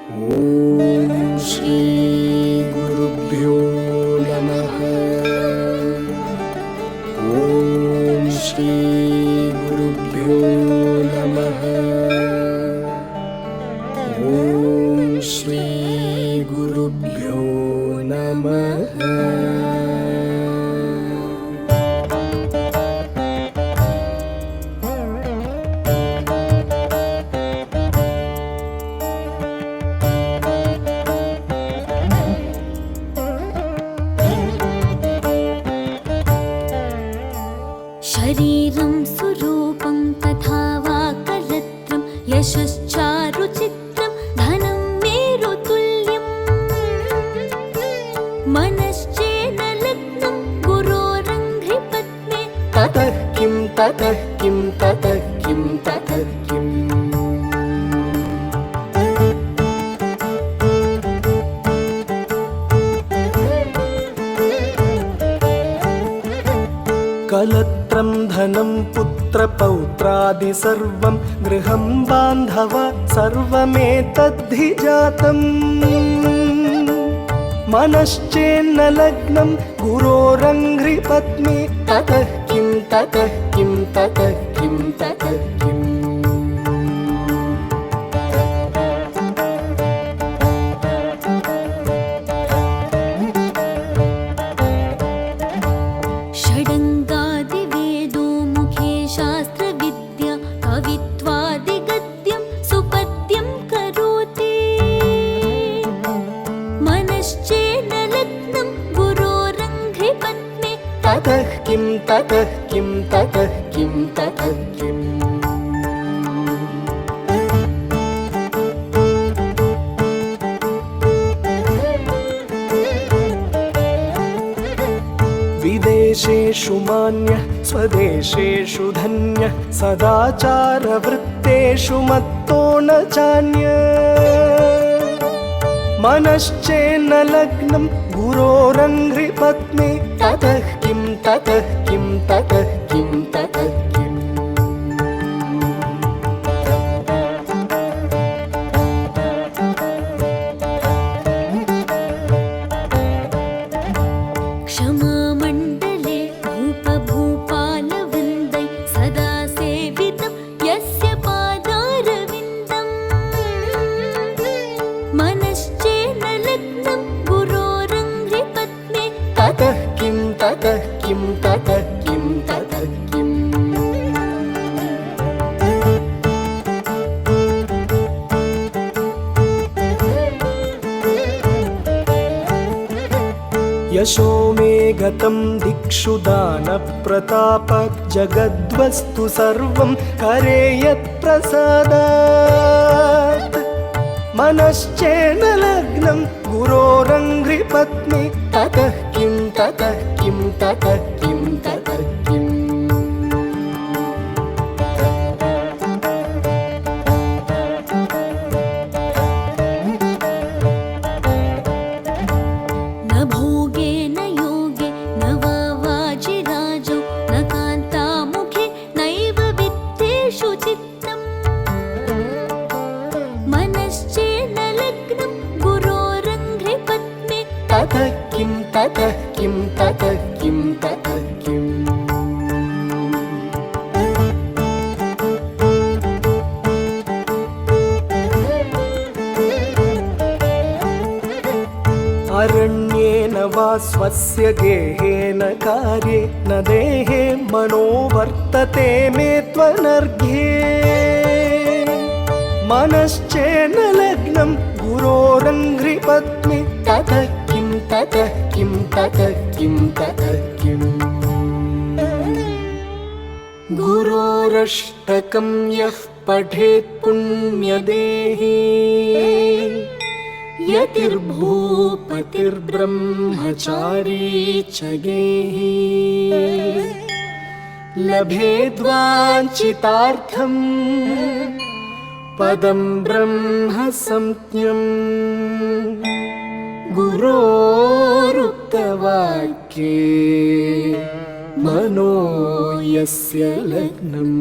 ॐ श्री गुरुभ्यो नमः। ॐ श्री गुरुभ्यो नमः। ॐ श्री गुरुभ्यो नमः। शरीरं सुरूपं तथा वा कलत्रं यशश्चारुचित्रं धनं मेरुतुल्यम् मनश्चेन लग्नं गुरोरङ्घ्रिपद्मे ततः किं ततः किं ततः किं ततः किम् कलत्रं धनं पुत्रपौत्रादि सर्वं गृहं बान्धव सर्वमेतद्धि जातम् मनश्चेन्न लग्नं गुरोरङ्घ्रिपद्मे ततः किं ततः किं ततः किं ततः किम् षडङ्गादिवेदो मुखे शास्त्रविद्या कवित्वादिगद्यं सुपद्यं करोति मनश्चेन लग्नं गुरोरङ्घ्रिपद्मे ततः किं ततः किं ततः किं ततः किम् विदेशेषु मान्यः स्वदेशेषु धन्यः सदाचारवृत्तेषु मत्तो न चान्यः मनश्चेन्न लग्नं गुरोरङ्घ्रिपद्मे ततः किं ततः किं ततः किं ततः किम् क्षमामण्डले भूपभूपालवृन्दै सदा सेवितं यस्य पादारविन्दम् मनश्चेन लग्नं गुरोरङ्घ्रिपद्मे ततः किं ततः किं ततः किं ततः किम् यशो मे गतं दिक्षु दानप्रताप जगद्वस्तु सर्वं करे यत्प्रसादात् मनश्चेन लग्नं गुरोरङ्घ्रिपद्मे ततः किं ततः किं ततः किं ततः किम् न भोगे न योगे न वा वाजिराजो न कान्तामुखे नैव वित्तेषु चित्तम् मनश्चेन लग्नं गुरोरङ्घ्रिपद्मे ततः किं ततः किं ततः किं ततः किम् अरण्येन वा स्वस्य गेहेन कार्ये न देहे मनो वर्तते मे त्वनर्घ्ये मनश्चेन लग्नं गुरोरङ्घ्रिपद्मे ततः किं ततः किं ततः किं ततः किम् गुरोरष्टकं यः पठेत् पुण्यदेही यतिर्भूपतिर्ब्रह्मचारी च गेही लभेद्वाञ्छितार्थं पदं ब्रह्म संज्ञम् गुरोरुक्तवाक्ये मनो यस्य लग्नम्